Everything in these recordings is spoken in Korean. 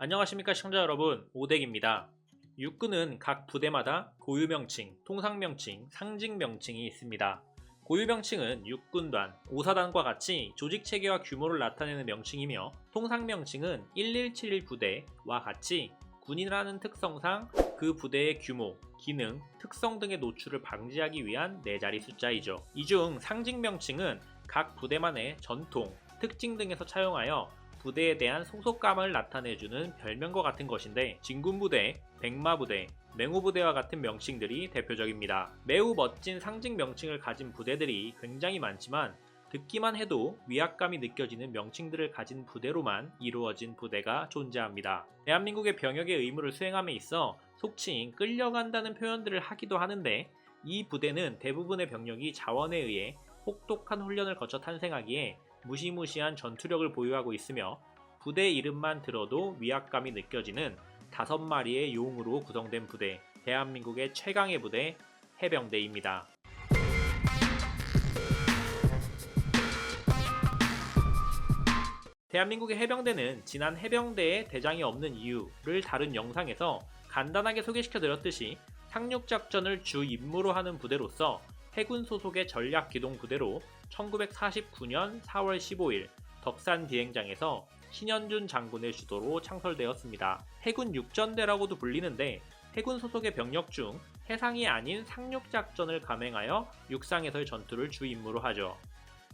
안녕하십니까 시청자 여러분, 오덱입니다. 육군은 각 부대마다 고유명칭, 통상명칭, 상징명칭이 있습니다. 고유명칭은 육군단, 5사단과 같이 조직체계와 규모를 나타내는 명칭이며, 통상명칭은 1171 부대와 같이 군이라는 특성상 그 부대의 규모, 기능, 특성 등의 노출을 방지하기 위한 네 자리 숫자이죠. 이 중 상징명칭은 각 부대만의 전통, 특징 등에서 차용하여 부대에 대한 소속감을 나타내주는 별명과 같은 것인데, 진군부대, 백마부대, 맹호부대와 같은 명칭들이 대표적입니다. 매우 멋진 상징 명칭을 가진 부대들이 굉장히 많지만 듣기만 해도 위압감이 느껴지는 명칭들을 가진 부대로만 이루어진 부대가 존재합니다. 대한민국의 병역의 의무를 수행함에 있어 속칭 끌려간다는 표현들을 하기도 하는데, 이 부대는 대부분의 병력이 자원에 의해 혹독한 훈련을 거쳐 탄생하기에 무시무시한 전투력을 보유하고 있으며, 부대 이름만 들어도 위압감이 느껴지는 5마리의 용으로 구성된 부대, 대한민국의 최강의 부대, 해병대입니다. 대한민국의 해병대는 지난 해병대에 대장이 없는 이유를 다룬 영상에서 간단하게 소개시켜드렸듯이 상륙작전을 주 임무로 하는 부대로서 해군 소속의 전략기동부대로 1949년 4월 15일 덕산 비행장에서 신현준 장군의 주도로 창설되었습니다. 해군 육전대라고도 불리는데, 해군 소속의 병력 중 해상이 아닌 상륙작전을 감행하여 육상에서의 전투를 주 임무로 하죠.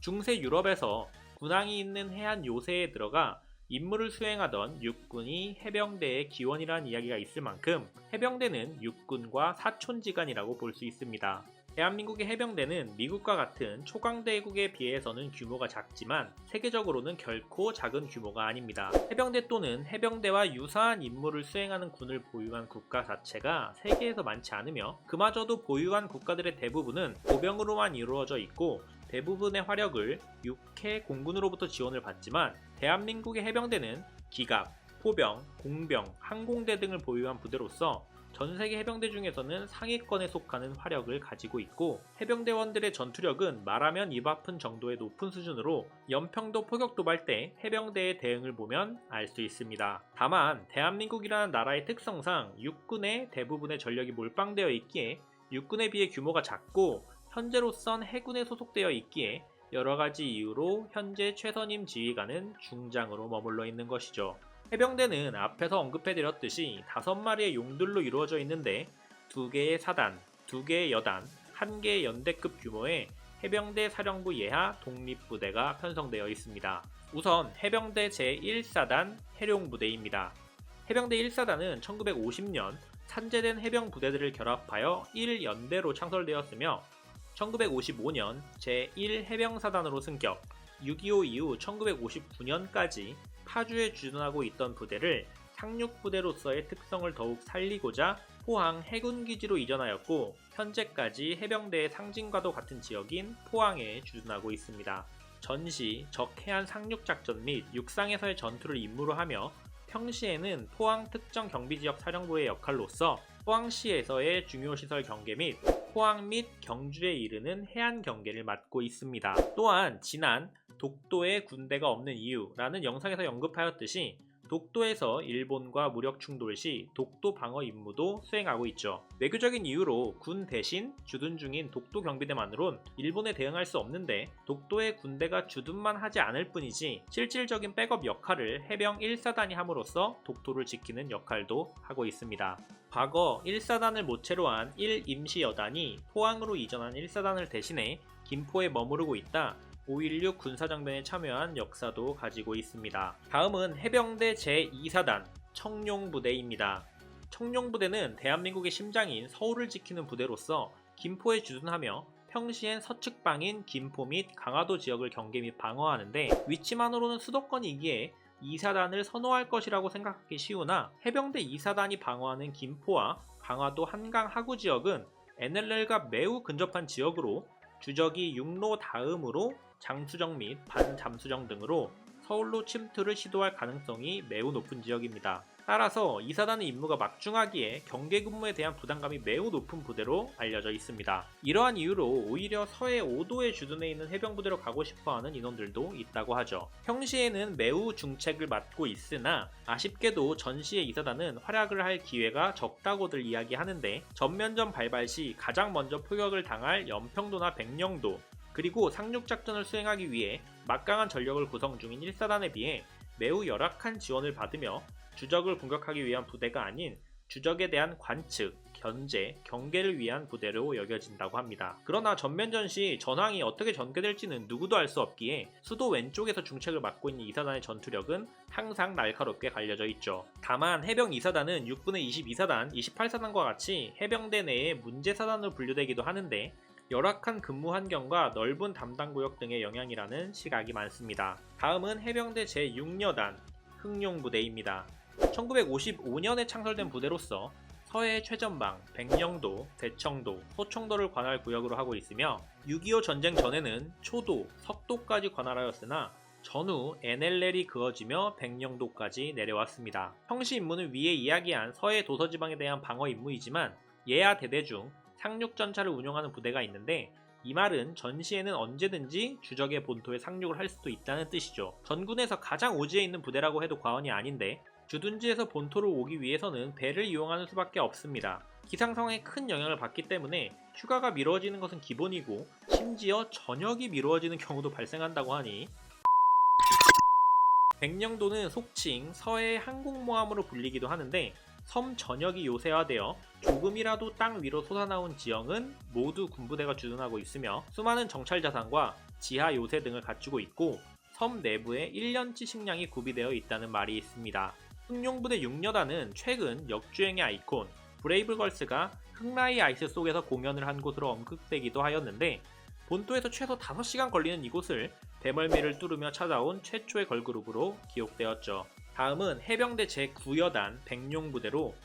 중세 유럽에서 군항이 있는 해안 요새에 들어가 임무를 수행하던 육군이 해병대의 기원이라는 이야기가 있을 만큼 해병대는 육군과 사촌지간이라고 볼 수 있습니다. 대한민국의 해병대는 미국과 같은 초강대국에 비해서는 규모가 작지만 세계적으로는 결코 작은 규모가 아닙니다. 해병대 또는 해병대와 유사한 임무를 수행하는 군을 보유한 국가 자체가 세계에서 많지 않으며, 그마저도 보유한 국가들의 대부분은 보병으로만 이루어져 있고 대부분의 화력을 육해 공군으로부터 지원을 받지만, 대한민국의 해병대는 기갑, 포병, 공병, 항공대 등을 보유한 부대로서 전세계 해병대 중에서는 상위권에 속하는 화력을 가지고 있고, 해병대원들의 전투력은 말하면 입 아픈 정도의 높은 수준으로 연평도 포격도발 때 해병대의 대응을 보면 알 수 있습니다. 다만 대한민국이라는 나라의 특성상 육군의 대부분의 전력이 몰빵되어 있기에 육군에 비해 규모가 작고, 현재로선 해군에 소속되어 있기에 여러가지 이유로 현재 최선임 지휘관은 중장으로 머물러 있는 것이죠. 해병대는 앞에서 언급해드렸듯이 5마리의 용들로 이루어져 있는데, 2개의 사단, 2개의 여단, 1개의 연대급 규모의 해병대 사령부 예하 독립부대가 편성되어 있습니다. 우선 해병대 제1사단 해룡부대입니다. 해병대 1사단은 1950년 산재된 해병부대들을 결합하여 1연대로 창설되었으며, 1955년 제1해병사단으로 승격, 6.25 이후 1959년까지 파주에 주둔하고 있던 부대를 상륙부대로서의 특성을 더욱 살리고자 포항 해군기지로 이전하였고, 현재까지 해병대의 상징과도 같은 지역인 포항에 주둔하고 있습니다. 전시, 적해안 상륙작전 및 육상에서의 전투를 임무로 하며, 평시에는 포항 특정 경비지역 사령부의 역할로서 포항시에서의 중요시설 경계 및 포항 및 경주에 이르는 해안 경계를 맡고 있습니다. 또한 지난 독도에 군대가 없는 이유라는 영상에서 언급하였듯이 독도에서 일본과 무력 충돌 시 독도 방어 임무도 수행하고 있죠. 외교적인 이유로 군 대신 주둔 중인 독도 경비대만으론 일본에 대응할 수 없는데, 독도에 군대가 주둔만 하지 않을 뿐이지 실질적인 백업 역할을 해병 1사단이 함으로써 독도를 지키는 역할도 하고 있습니다. 과거 1사단을 모체로 한 1임시여단이 포항으로 이전한 1사단을 대신해 김포에 머무르고 있다 5.16 군사정변에 참여한 역사도 가지고 있습니다. 다음은 해병대 제2사단 청룡부대입니다. 청룡부대는 대한민국의 심장인 서울을 지키는 부대로서 김포에 주둔하며 평시엔 서측방인 김포 및 강화도 지역을 경계 및 방어하는데, 위치만으로는 수도권이기에 2사단을 선호할 것이라고 생각하기 쉬우나, 해병대 2사단이 방어하는 김포와 강화도 한강 하구 지역은 NLL과 매우 근접한 지역으로 주적이 육로 다음으로 장수정 및 반잠수정 등으로 서울로 침투를 시도할 가능성이 매우 높은 지역입니다. 따라서 이사단의 임무가 막중하기에 경계 근무에 대한 부담감이 매우 높은 부대로 알려져 있습니다. 이러한 이유로 오히려 서해 5도에 주둔해 있는 해병부대로 가고 싶어하는 인원들도 있다고 하죠. 평시에는 매우 중책을 맡고 있으나 아쉽게도 전시의 이사단은 활약을 할 기회가 적다고들 이야기하는데, 전면전 발발 시 가장 먼저 포격을 당할 연평도나 백령도, 그리고 상륙작전을 수행하기 위해 막강한 전력을 구성 중인 1사단에 비해 매우 열악한 지원을 받으며 주적을 공격하기 위한 부대가 아닌 주적에 대한 관측, 견제, 경계를 위한 부대로 여겨진다고 합니다. 그러나 전면전 시 전황이 어떻게 전개될지는 누구도 알 수 없기에 수도 왼쪽에서 중책을 맡고 있는 2사단의 전투력은 항상 날카롭게 갈려져 있죠. 다만 해병 2사단은 육군의 22사단, 28사단과 같이 해병대 내에 문제사단으로 분류되기도 하는데, 열악한 근무 환경과 넓은 담당구역 등의 영향이라는 시각이 많습니다. 다음은 해병대 제6여단 흥룡부대입니다. 1955년에 창설된 부대로서 서해 최전방, 백령도, 대청도, 소청도를 관할 구역으로 하고 있으며 6.25 전쟁 전에는 초도, 석도까지 관할하였으나 전후 NLL이 그어지며 백령도까지 내려왔습니다. 평시 임무는 위에 이야기한 서해 도서지방에 대한 방어 임무이지만 예하 대대 중 상륙전차를 운용하는 부대가 있는데, 이 말은 전시에는 언제든지 주적의 본토에 상륙을 할 수도 있다는 뜻이죠. 전군에서 가장 오지에 있는 부대라고 해도 과언이 아닌데, 주둔지에서 본토로 오기 위해서는 배를 이용하는 수밖에 없습니다. 기상 상황에 큰 영향을 받기 때문에 휴가가 미뤄지는 것은 기본이고, 심지어 전역이 미루어지는 경우도 발생한다고 하니, 백령도는 속칭 서해 항공모함으로 불리기도 하는데, 섬 전역이 요새화되어 조금이라도 땅 위로 솟아나온 지형은 모두 군부대가 주둔하고 있으며 수많은 정찰 자산과 지하 요새 등을 갖추고 있고, 섬 내부에 1년치 식량이 구비되어 있다는 말이 있습니다. 흥룡부대 6여단은 최근 역주행의 아이콘 브레이브걸스가 흑라이 아이스 속에서 공연을 한 곳으로 언급되기도 하였는데, 본토에서 최소 5시간 걸리는 이곳을 대멀미를 뚫으며 찾아온 최초의 걸그룹으로 기록되었죠. 다음은 해병대 제9여단 백룡부대로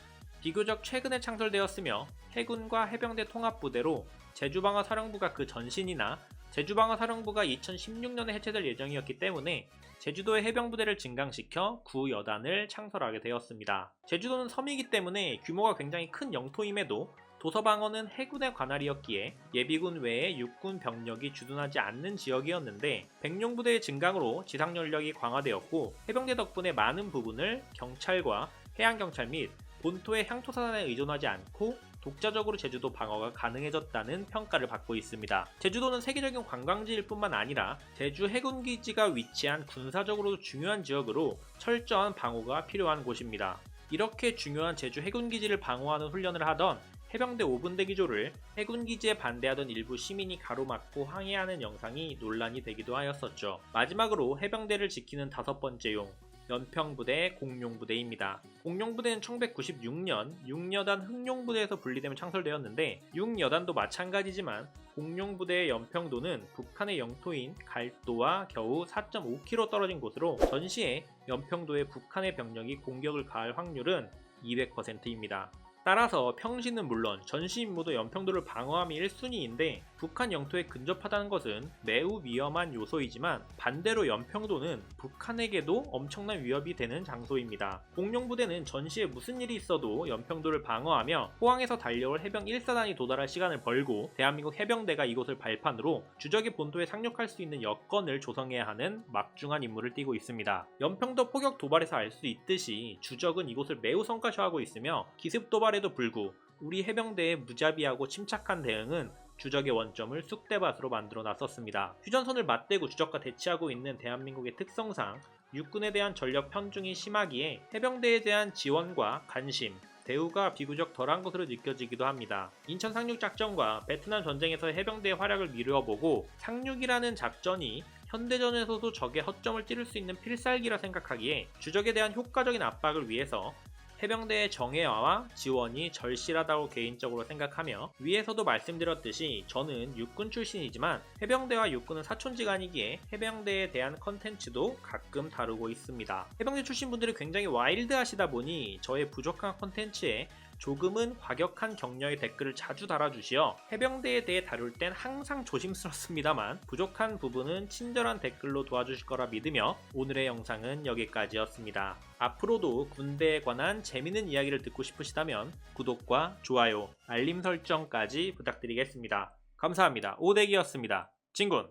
비교적 최근에 창설되었으며 해군과 해병대 통합부대로 제주방어사령부가 그 전신이나 제주방어사령부가 2016년에 해체될 예정이었기 때문에 제주도의 해병부대를 증강시켜 9여단을 창설하게 되었습니다. 제주도는 섬이기 때문에 규모가 굉장히 큰 영토임에도 도서방어는 해군의 관할이었기에 예비군 외에 육군 병력이 주둔하지 않는 지역이었는데, 백룡부대의 증강으로 지상연력이 강화되었고 해병대 덕분에 많은 부분을 경찰과 해양경찰 및 본토의 향토사단에 의존하지 않고 독자적으로 제주도 방어가 가능해졌다는 평가를 받고 있습니다. 제주도는 세계적인 관광지일 뿐만 아니라 제주 해군기지가 위치한 군사적으로도 중요한 지역으로 철저한 방어가 필요한 곳입니다. 이렇게 중요한 제주 해군기지를 방어하는 훈련을 하던 해병대 5분대 기조를 해군기지에 반대하던 일부 시민이 가로막고 항해하는 영상이 논란이 되기도 하였었죠. 마지막으로 해병대를 지키는 5번째 용, 연평부대 공룡부대입니다. 공룡부대는 1996년 6여단 흥룡부대에서 분리되며 창설되었는데, 6여단도 마찬가지지만 공룡부대의 연평도는 북한의 영토인 갈도와 겨우 4.5km 떨어진 곳으로 전시에 연평도에 북한의 병력이 공격을 가할 확률은 200%입니다. 따라서 평시는 물론 전시 임무도 연평도를 방어함이 1순위인데, 북한 영토에 근접하다는 것은 매우 위험한 요소이지만 반대로 연평도는 북한에게도 엄청난 위협이 되는 장소입니다. 공룡부대는 전시에 무슨 일이 있어도 연평도를 방어하며 포항에서 달려올 해병 1사단이 도달할 시간을 벌고 대한민국 해병대가 이곳을 발판으로 주적의 본토에 상륙할 수 있는 여건을 조성해야 하는 막중한 임무를 띠고 있습니다. 연평도 포격 도발에서 알 수 있듯이 주적은 이곳을 매우 성가셔하고 있으며 기습 도발에도 불구 우리 해병대의 무자비하고 침착한 대응은 주적의 원점을 쑥대밭으로 만들어 놨었습니다. 휴전선을 맞대고 주적과 대치하고 있는 대한민국의 특성상 육군에 대한 전력 편중이 심하기에 해병대에 대한 지원과 관심, 대우가 비교적 덜한 것으로 느껴지기도 합니다. 인천 상륙작전과 베트남 전쟁에서의 해병대의 활약을 미루어보고 상륙이라는 작전이 현대전에서도 적의 허점을 찌를 수 있는 필살기라 생각하기에 주적에 대한 효과적인 압박을 위해서 해병대의 정예화와 지원이 절실하다고 개인적으로 생각하며, 위에서도 말씀드렸듯이 저는 육군 출신이지만 해병대와 육군은 사촌지간이기에 해병대에 대한 컨텐츠도 가끔 다루고 있습니다. 해병대 출신 분들이 굉장히 와일드하시다 보니 저의 부족한 컨텐츠에 조금은 과격한 격려의 댓글을 자주 달아주시어 해병대에 대해 다룰 땐 항상 조심스럽습니다만 부족한 부분은 친절한 댓글로 도와주실 거라 믿으며 오늘의 영상은 여기까지였습니다. 앞으로도 군대에 관한 재미있는 이야기를 듣고 싶으시다면 구독과 좋아요, 알림 설정까지 부탁드리겠습니다. 감사합니다. 오대기였습니다. 진군!